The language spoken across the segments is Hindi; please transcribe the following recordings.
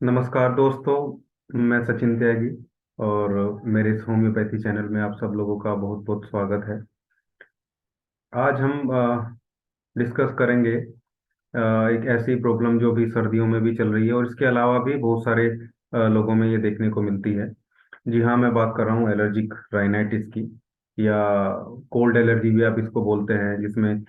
नमस्कार दोस्तों, मैं सचिन त्यागी और मेरे इस होम्योपैथी चैनल में आप सब लोगों का बहुत बहुत स्वागत है। आज हम डिस्कस करेंगे एक ऐसी प्रॉब्लम जो भी सर्दियों में भी चल रही है और इसके अलावा भी बहुत सारे लोगों में ये देखने को मिलती है। जी हाँ, मैं बात कर रहा हूँ एलर्जिक राइनाइटिस की, या कोल्ड एलर्जी भी आप इसको बोलते हैं, जिसमें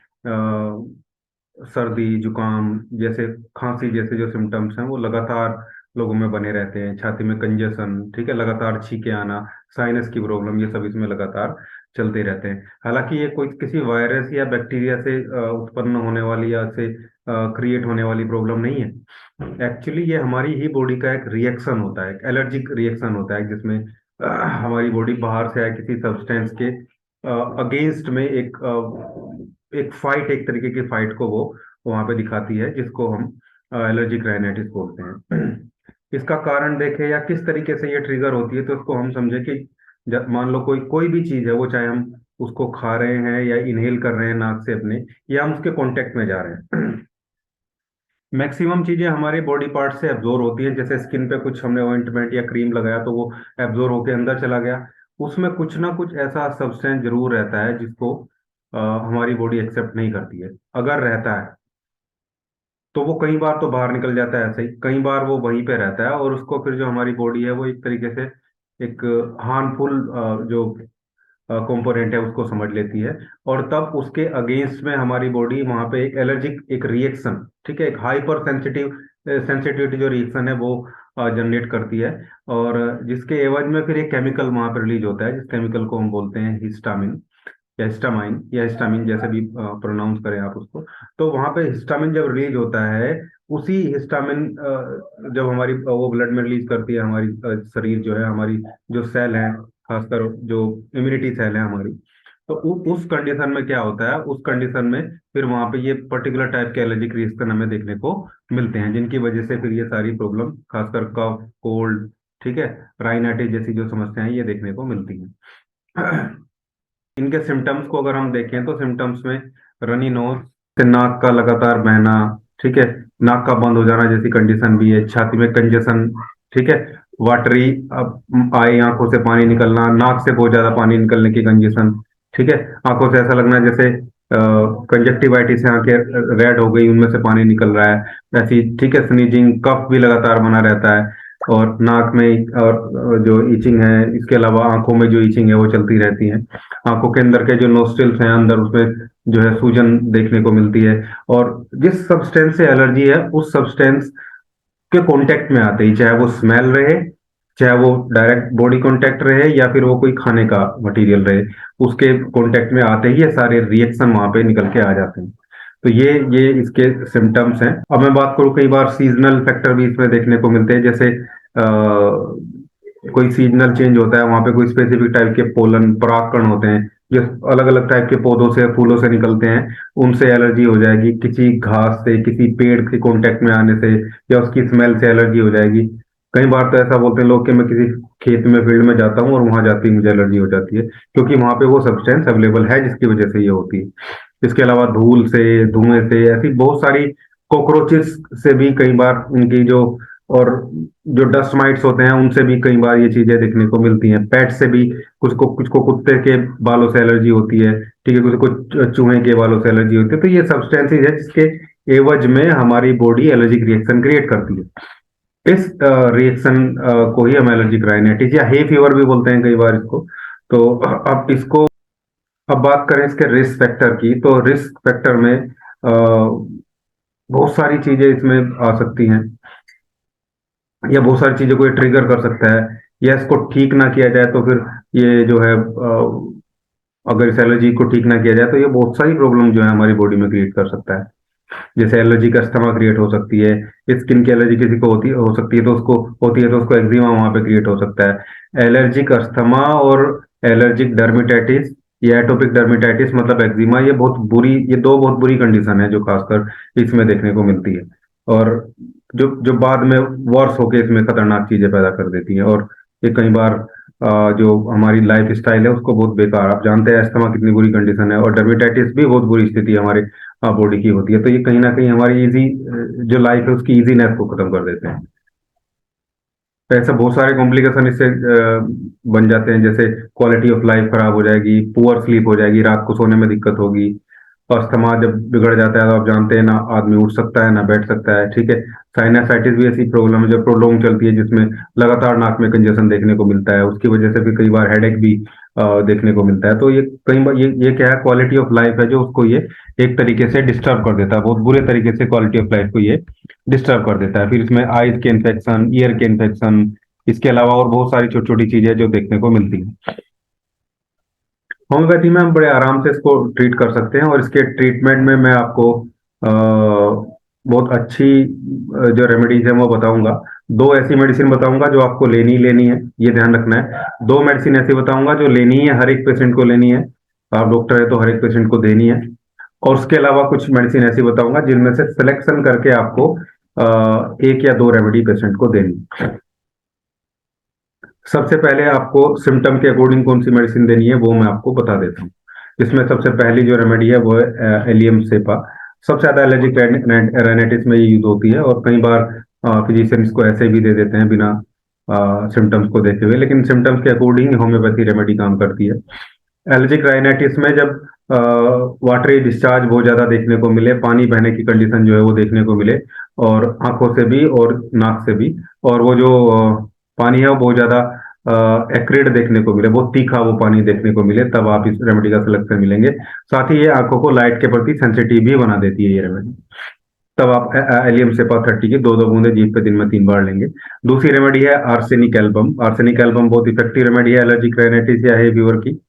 सर्दी जुकाम जैसे, खांसी जैसे जो सिम्टम्स हैं वो लगातार लोगों में बने रहते हैं। छाती में कंजेशन, ठीक है, लगातार छींके आना, साइनस की प्रॉब्लम, ये सब इसमें लगातार चलते रहते हैं। हालांकि ये कोई किसी वायरस या बैक्टीरिया से उत्पन्न होने वाली या से क्रिएट होने वाली प्रॉब्लम नहीं है। एक्चुअली ये हमारी ही बॉडी का एक रिएक्शन होता है, एक एलर्जिक रिएक्शन होता है, जिसमें हमारी बॉडी बाहर से आए किसी सब्सटेंस के अगेंस्ट में एक फाइट, एक तरीके की फाइट को वो वहां पे दिखाती है, जिसको हम एलर्जिक राइनाइटिस बोलते हैं। इसका कारण देखें या किस तरीके से ये ट्रिगर होती है, तो इसको हम समझे कि मान लो कोई कोई भी चीज है, वो चाहे हम उसको खा रहे हैं या इनहेल कर रहे हैं नाक से अपने, या हम उसके कांटेक्ट में जा रहे हैं। मैक्सिमम चीजें हमारे बॉडी पार्ट से एब्जॉर्ब होती हैं। जैसे स्किन पे कुछ हमने ऑइंटमेंट या क्रीम लगाया तो वो एब्जॉर्ब होके अंदर चला गया। उसमें कुछ ना कुछ ऐसा सब्सटेंस जरूर रहता है जिसको हमारी बॉडी एक्सेप्ट नहीं करती है। अगर रहता है तो वो कई बार तो बाहर निकल जाता है ऐसे ही, कई बार वो वहीं पे रहता है और उसको फिर जो हमारी बॉडी है वो एक तरीके से एक हार्मफुल जो कंपोनेंट है उसको समझ लेती है। और तब उसके अगेंस्ट में हमारी बॉडी वहां पे एक एलर्जिक एक रिएक्शन, ठीक है, एक हाइपर सेंसिटिविटी जो रिएक्शन है वो जनरेट करती है। और जिसके एवज में फिर एक केमिकल वहां पर रिलीज होता है, जिस केमिकल को हम बोलते हैं हिस्टामिन या हिस्टामिन, जैसे भी प्रोनाउंस करें आप उसको। तो वहां पे हिस्टामिन जब रिलीज होता है, उसी हिस्टामिन जब हमारी वो ब्लड में रिलीज करती है, हमारी शरीर जो है, हमारी जो सेल है, खासकर जो इम्यूनिटी सेल है हमारी, तो उस कंडीशन में क्या होता है, उस कंडीशन में फिर वहां पे ये पर्टिकुलर टाइप के एलर्जिक रिएक्शन हमें देखने को मिलते हैं, जिनकी वजह से फिर ये सारी प्रॉब्लम, खासकर कफ, कोल्ड, ठीक है, राइनाइटिस जैसी जो समस्याएं ये देखने को मिलती हैं। इनके सिम्टम्स को अगर हम देखें तो सिम्टम्स में रनी नोज से नाक का लगातार बहना, ठीक है, नाक का बंद हो जाना जैसी कंडीशन भी है, छाती में कंजेशन, ठीक है, वाटरी, अब आई आंखों से पानी निकलना, नाक से बहुत ज्यादा पानी निकलने की कंजेशन, ठीक है, आंखों से ऐसा लगना जैसे कंजक्टिवाइटिस से आंखें रेड हो गई, उनमें से पानी निकल रहा है ऐसी, ठीक है, स्नीजिंग, कफ भी लगातार बना रहता है, और नाक में और जो इचिंग है, इसके अलावा आंखों में जो इचिंग है वो चलती रहती है। आंखों के अंदर के जो नोस्ट्रिल्स हैं अंदर, उसमें जो है सूजन देखने को मिलती है। और जिस सब्सटेंस से एलर्जी है उस सब्सटेंस के कांटेक्ट में आते ही, चाहे वो स्मेल रहे, चाहे वो डायरेक्ट बॉडी कांटेक्ट रहे, या फिर वो कोई खाने का मटेरियल रहे, उसके कांटेक्ट में आते ही ये सारे रिएक्शन वहां पे निकल के आ जाते हैं। तो ये इसके सिम्टम्स हैं। अब मैं बात करूं, कई बार सीजनल फैक्टर भी इसमें देखने को मिलते हैं। जैसे कोई सीजनल चेंज होता है, वहां पे कोई स्पेसिफिक टाइप के पोलन परागकण होते हैं जो अलग अलग टाइप के पौधों से, फूलों से निकलते हैं, उनसे एलर्जी हो जाएगी। किसी घास से, किसी पेड़ के कांटेक्ट में आने से, या उसकी स्मेल से एलर्जी हो जाएगी। कई बार तो ऐसा बोलते हैं लोग कि मैं किसी खेत में, फील्ड में जाता हूँ और वहां जाती ही मुझे एलर्जी हो जाती है, क्योंकि वहां पे वो सब्सटेंस अवेलेबल है जिसकी वजह से ये होती है। इसके अलावा धूल से, धुएं से, ऐसी बहुत सारी, कॉकरोचेस से भी कई बार उनकी जो, और जो डस्ट माइट्स होते हैं उनसे भी कई बार ये चीजें देखने को मिलती हैं। पेट से भी, कुछ को कुत्ते के बालों से एलर्जी होती है, ठीक है, कुछ को चूहे के बालों से एलर्जी होती है। तो ये सब्सटेंसेज है जिसके एवज में हमारी बॉडी एलर्जिक रिएक्शन क्रिएट करती है। इस रिएक्शन को ही हम एलर्जिक राइनाइटिस या हे फीवर भी बोलते हैं कई बार इसको। तो अब इसको, अब बात करें इसके रिस्क फैक्टर की, तो रिस्क फैक्टर में बहुत सारी चीजें इसमें आ सकती हैं, या बहुत सारी चीजों को ये ट्रिगर कर सकता है, या इसको ठीक ना किया जाए तो फिर ये जो है अगर इस एलर्जी को ठीक ना किया जाए तो ये बहुत सारी प्रॉब्लम जो है हमारी बॉडी में क्रिएट कर सकता है। जैसे एलर्जी का अस्थमा क्रिएट हो सकती है, स्किन की एलर्जी किसी को होती हो सकती है तो उसको होती है तो उसको एक्जिमा वहां पे क्रिएट हो सकता है। एलर्जिक अस्थमा और एलर्जिक डर्मिटाइटिस या एटोपिक डर्मिटाइटिस मतलब एक्जिमा, ये दो बहुत बुरी कंडीशन है जो खासकर इसमें देखने को मिलती है, और जो जो बाद में वर्स होके इसमें खतरनाक चीजें पैदा कर देती हैं। और ये कई बार जो हमारी लाइफ स्टाइल है उसको बहुत बेकार, आप जानते हैं अस्थमा कितनी बुरी कंडीशन है, और डर्मेटाइटिस भी बहुत बुरी स्थिति हमारे बॉडी की होती है। तो ये कहीं ना कहीं हमारी इजी जो लाइफ है उसकी इजीनेस को खत्म कर देते हैं। तो ऐसे बहुत सारे कॉम्प्लिकेशन इससे बन जाते हैं, जैसे क्वालिटी ऑफ लाइफ खराब हो जाएगी, पुअर स्लीप हो जाएगी, रात को सोने में दिक्कत होगी। अस्थमा जब बिगड़ जाता है तो आप जानते हैं ना, आदमी उठ सकता है ना बैठ सकता है, ठीक है। साइनसाइटिस भी ऐसी प्रॉब्लम है जो प्रोलोंग चलती है, जिसमें लगातार नाक में कंजेशन देखने को मिलता है, उसकी वजह से भी कई बार हेडेक भी देखने को मिलता है। तो ये कई बार ये क्या है, क्वालिटी ऑफ लाइफ है जो उसको ये एक तरीके से डिस्टर्ब कर देता है, बहुत बुरे तरीके से क्वालिटी ऑफ लाइफ को ये डिस्टर्ब कर देता है। फिर इसमें आईज के इन्फेक्शन, ईयर के इन्फेक्शन, इसके अलावा और बहुत सारी छोटी छोटी चीजें जो देखने को मिलती हैं। होम्योपैथी में हम बड़े आराम से इसको ट्रीट कर सकते हैं, और इसके ट्रीटमेंट में मैं आपको बहुत अच्छी जो रेमेडीज है वो बताऊंगा। दो ऐसी मेडिसिन बताऊंगा जो आपको लेनी ही लेनी है, ये ध्यान रखना है। दो मेडिसिन ऐसी बताऊंगा जो लेनी है, हर एक पेशेंट को लेनी है। आप डॉक्टर है तो हर एक पेशेंट को देनी है। और उसके अलावा कुछ मेडिसिन ऐसी बताऊंगा जिनमें से सिलेक्शन करके आपको एक या दो रेमेडी पेशेंट को देनी है। सबसे पहले आपको सिम्टम के अकॉर्डिंग कौन सी मेडिसिन देनी है वो मैं आपको बता देता हूँ। इसमें सबसे पहली जो रेमेडी है वो है एलियम सेपा। सबसे ज्यादा एलर्जिक राइनाइटिस में ये यूज होती है, और कई बार फिजिशियंस को ऐसे भी दे देते हैं बिना सिम्टम्स को देखे हुए, लेकिन सिम्टम्स के अकॉर्डिंग होम्योपैथी रेमेडी काम करती है। एलर्जिक राइनाइटिस में जब वाटरी डिस्चार्ज बहुत ज्यादा देखने को मिले, पानी बहने की कंडीशन जो है वो देखने को मिले, और आंखों से भी और नाक से भी, और वो जो पानी है वो बहुत ज्यादा एक्रिड देखने को मिले, बहुत तीखा वो पानी देखने को मिले, तब आप इस रेमेडी का सिलेक्शन मिलेंगे। साथ ही ये आंखों को लाइट के प्रति सेंसिटिव भी बना देती है ये रेमेडी। तब आप एलियम सेपा 30 की दो दो बूंदे जीभ पे दिन में 3 बार लेंगे। दूसरी रेमेडी है आर्सेनिक एल्बम। आर्सेनिक एल्बम बहुत इफेक्टिव रेमेडी है एलर्जिक राइनाइटिस या है फीवर की।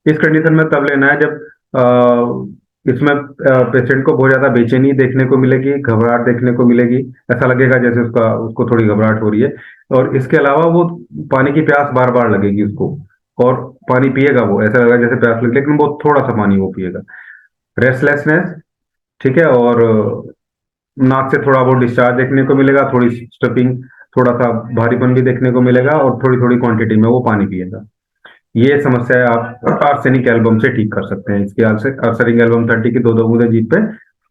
इस कंडीशन में तब लेना है जब इसमें पेशेंट को बहुत ज्यादा बेचैनी देखने को मिलेगी, घबराहट देखने को मिलेगी, ऐसा लगेगा जैसे उसका उसको थोड़ी घबराहट हो रही है। और इसके अलावा वो पानी की प्यास बार बार लगेगी उसको, और पानी पिएगा वो, ऐसा लगेगा जैसे प्यास लगी, लेकिन बहुत थोड़ा सा पानी वो पिएगा। रेस्टलेसनेस, ठीक है, और नाक से थोड़ा बहुत डिस्चार्ज देखने को मिलेगा, थोड़ी स्टफिंग, थोड़ा सा भारीपन भी देखने को मिलेगा, और थोड़ी थोड़ी क्वांटिटी में वो पानी पिएगा। ये समस्या है आप आर्सेनिक एल्बम से ठीक कर सकते हैं। इसकी आर्सेनिक एल्बम 30 की दो दो बूंदे जीभ पे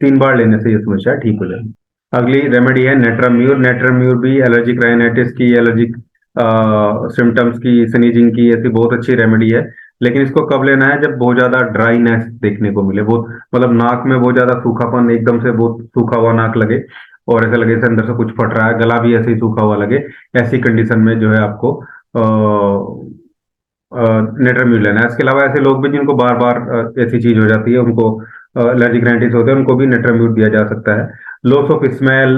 3 बार लेने से ये समस्या ठीक हो जाएगी। अगली रेमेडी है नेट्राम्यूर। नेट्राम्यूर भी एलर्जिक राइनाइटिस की, एलर्जिक सिम्टम्स की, स्नीजिंग की ऐसी बहुत अच्छी रेमेडी है। लेकिन इसको कब लेना है, जब बहुत ज्यादा ड्राईनेस देखने को मिले, बहुत मतलब नाक में बहुत ज्यादा सूखापन, एकदम से बहुत सूखा हुआ नाक लगे, और ऐसा लगे जैसे अंदर से कुछ फट रहा है, गला भी ऐसे ही सूखा हुआ लगे। ऐसी कंडीशन में जो है आपको नेट्राम्यूर लेना है। इसके अलावा ऐसे लोग भी जिनको बार बार ऐसी चीज हो जाती है, उनको एलर्जिक राइनाइटिस होते हैं, उनको भी नेट्राम्यूर दिया जा सकता है। लॉस ऑफ स्मेल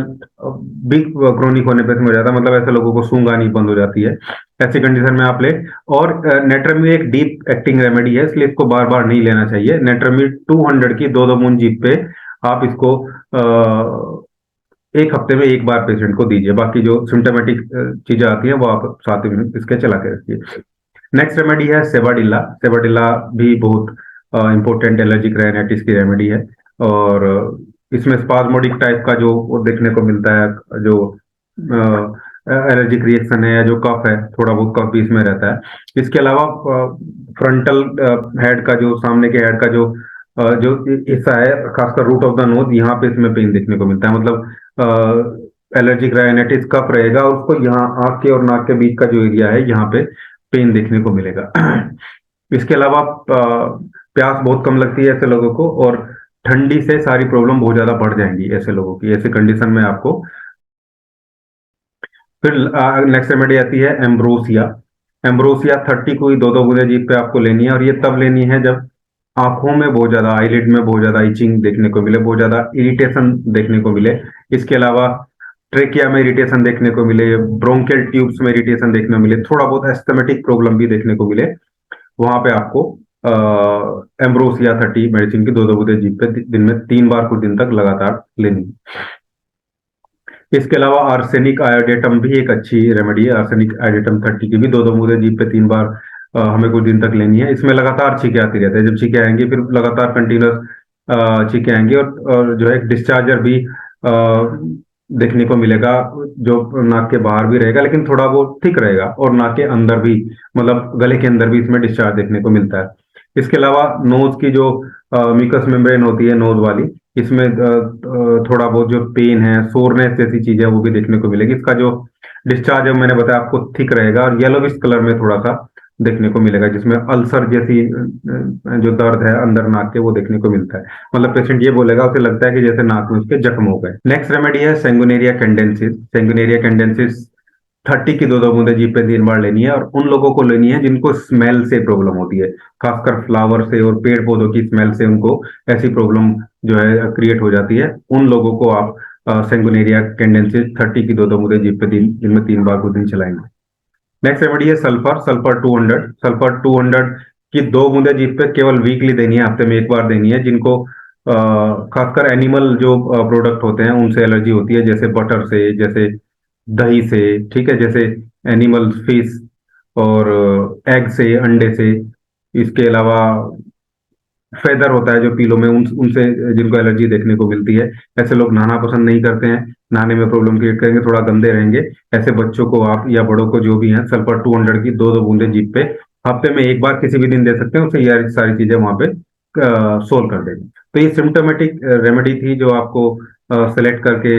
भी क्रोनिक होने पे हो जाता है, मतलब ऐसे लोगों को सूंघ आनी बंद हो जाती है। ऐसी कंडीशन में आप ले। और नेट्राम्यूर एक डीप एक्टिंग रेमेडी है, इसलिए इसको बार बार नहीं लेना चाहिए। नेट्राम्यूर 200 की दो दो बूंद जीभ पे आप इसको एक हफ्ते में एक बार पेशेंट को दीजिए। बाकी जो सिम्टोमेटिक चीजें आती हैं वो आप 7 दिन इसके चला के रखिए। नेक्स्ट रेमेडी है सेवाडिल्ला। सेवाडिल्ला भी बहुत इंपॉर्टेंट एलर्जिक राइनाइटिस की रेमेडी है, और इसमें स्पाज्मोडिक टाइप का जो वो देखने को मिलता है, जो एलर्जिक रिएक्शन है या जो कफ है, थोड़ा बहुत कफ भी इसमें रहता है। इसके अलावा फ्रंटल हेड का, जो सामने के हेड का जो हिस्सा है, खासकर रूट ऑफ द नोज, यहाँ पे इसमें पेन देखने को मिलता है। मतलब एलर्जिक राइनाइटिस कफ रहेगा, उसको यहाँ आंख के और नाक के बीच का जो एरिया है, यहाँ पे पेन देखने को मिलेगा। इसके अलावा प्यास बहुत कम लगती है ऐसे लोगों को, और ठंडी से सारी प्रॉब्लम बहुत ज्यादा बढ़ जाएंगी ऐसे लोगों की। ऐसे कंडीशन में आपको फिर नेक्स्ट रेमेडी आती है एम्ब्रोसिया। एम्ब्रोसिया 30 को ही दो दो बूंदे जीभ पे आपको लेनी है, और ये तब लेनी है जब आंखों में बहुत ज्यादा, आईलिड में बहुत ज्यादा इचिंग देखने को मिले, बहुत ज्यादा इरिटेशन देखने को मिले। इसके अलावा ट्रेकिया में इरिटेशन देखने को मिले, ब्रोंकियल ट्यूब्स में इरिटेशन देखने को मिले, थोड़ा बहुत एस्थमेटिक प्रॉब्लम भी देखने को मिले, वहां पे आपको एम्ब्रोसिया 30 मेडिसिन की दो दो बूंदे जीभ पे दिन में 3 बार कुछ दिन तक लगातार लेनी है। इसके अलावा आर्सेनिक आयोडेटम भी एक अच्छी रेमेडी है। आर्सेनिक आयोडेटम 30 की भी दो दो बूंदे जीभ पे 3 बार हमें कुछ दिन तक लेनी है। इसमें लगातार छींके आती रहती है, जब छींके आएंगी फिर लगातार कंटिन्यूस छींके आएंगी, और जो है एक डिस्चार्जर भी देखने को मिलेगा, जो नाक के बाहर भी रहेगा, लेकिन थोड़ा वो थिक रहेगा, और नाक के अंदर भी, मतलब गले के अंदर भी इसमें डिस्चार्ज देखने को मिलता है। इसके अलावा नोज की जो म्यूकस मेम्ब्रेन होती है नोज वाली, इसमें थोड़ा बहुत जो पेन है, सोरनेस जैसी चीजें वो भी देखने को मिलेगी। इसका जो डिस्चार्ज जो मैंने बताया आपको थिक रहेगा और येलोविश कलर में थोड़ा सा देखने को मिलेगा, जिसमें अल्सर जैसी जो दर्द है अंदर नाक के वो देखने को मिलता है। मतलब पेशेंट ये बोलेगा, उसे लगता है कि जैसे नाक में उसके जख्म हो गए। नेक्स्ट रेमेडी है सेंगुनेरिया कैंडेंसिस। सेंगुनेरिया कैंडेंसिस 30 की दो दो बूंदे जीभ पे 3 बार लेनी है, और उन लोगों को लेनी है जिनको स्मेल से प्रॉब्लम होती है, खासकर फ्लावर से और पेड़ पौधों की स्मेल से उनको ऐसी प्रॉब्लम जो है क्रिएट हो जाती है। उन लोगों को आप सेंगुनेरिया कैंडेंसिस 30 की दो दो बूंदे जीभ पे दिन में 3 बार को दिन चलाएंगे। नेक्स्ट रेमेडी है सल्फर। सल्फर 200। सल्फर 200 की दो बूंदे जीभ पे केवल वीकली देनी है, हफ्ते में एक बार देनी है। जिनको खासकर एनिमल जो प्रोडक्ट होते हैं उनसे एलर्जी होती है, जैसे बटर से, जैसे दही से, ठीक है, जैसे एनिमल फिश और एग से, अंडे से। इसके अलावा फेदर होता है जो पीलो में, उनसे जिनको एलर्जी देखने को मिलती है। ऐसे लोग नहाना पसंद नहीं करते हैं, नहाने में प्रॉब्लम क्रिएट करेंगे, थोड़ा गंदे रहेंगे। ऐसे बच्चों को आप या बड़ों को जो भी हैं सल्फर 200 की दो दो बूंदे जीभ पे हफ्ते में एक बार किसी भी दिन दे सकते हैं, उससे ये सारी चीजें वहां पे सोल्व कर देंगे। तो ये सिम्टोमेटिक रेमेडी थी जो आपको सेलेक्ट करके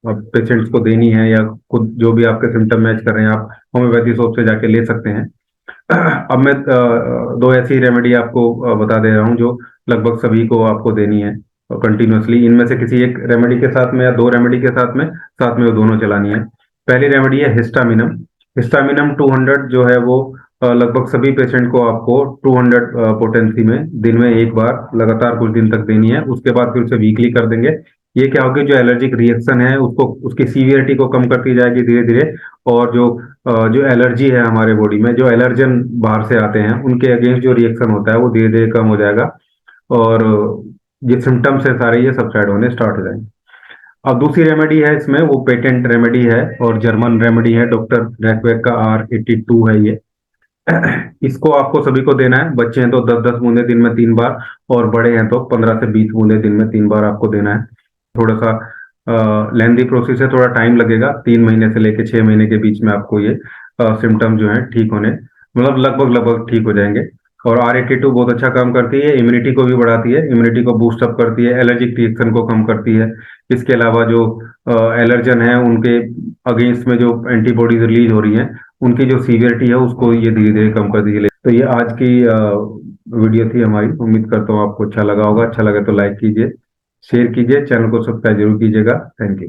पेशेंट्स को देनी है, या खुद जो भी आपके सिम्टम मैच कर रहे हैं आप होम्योपैथी शॉप से जाके ले सकते हैं। अब मैं दो ऐसी रेमेडी आपको बता दे रहा हूँ जो लगभग सभी को आपको देनी है कंटिन्यूअसली। इनमें से किसी एक रेमेडी के साथ में या दो रेमेडी के साथ में वो दोनों चलानी है। पहली रेमेडी है हिस्टामिनम। हिस्टामिनम 200 जो है वो लगभग सभी पेशेंट को आपको 200 पोटेंसी में दिन में एक बार लगातार कुछ दिन तक देनी है। उसके बाद फिर उसे वीकली कर देंगे। ये क्या होगी, जो एलर्जिक रिएक्शन है उसको, उसकी सीवियरिटी को कम करती जाएगी धीरे धीरे। और जो एलर्जी है हमारे बॉडी में, जो एलर्जन बाहर से आते हैं उनके अगेंस्ट जो रिएक्शन होता है वो धीरे धीरे कम हो जाएगा, और ये सिम्टम्स है सारे ये सबसाइड होने स्टार्ट हो जाएंगे। अब दूसरी रेमेडी है इसमें, वो पेटेंट रेमेडी है और जर्मन रेमेडी है, डॉक्टर रैकवेक का R82 है ये। इसको आपको सभी को देना है। बच्चे हैं तो 10-10 बूंदे दिन में 3 बार, और बड़े हैं तो 15 से 20 बूंदे दिन में 3 बार आपको देना है। थोड़ा सा लेंदी प्रोसेस है, थोड़ा टाइम लगेगा, 3 महीने से लेकर 6 महीने के बीच में आपको ये सिम्टम जो है ठीक होने, मतलब लगभग लगभग ठीक हो जाएंगे। और R82 बहुत अच्छा काम करती है, इम्यूनिटी को भी बढ़ाती है, इम्यूनिटी को बूस्ट अप करती है, एलर्जिक रिएक्शन को कम करती है। इसके अलावा जो एलर्जन है उनके अगेंस्ट में जो एंटीबॉडीज रिलीज हो रही हैं, उनकी जो सीवियरिटी है उसको ये धीरे धीरे कम कर दीजिए। तो ये आज की वीडियो थी हमारी। उम्मीद करता हूँ आपको अच्छा लगा होगा। अच्छा लगे तो लाइक कीजिए, शेयर कीजिए, चैनल को सब्सक्राइब जरूर कीजिएगा। Thank you.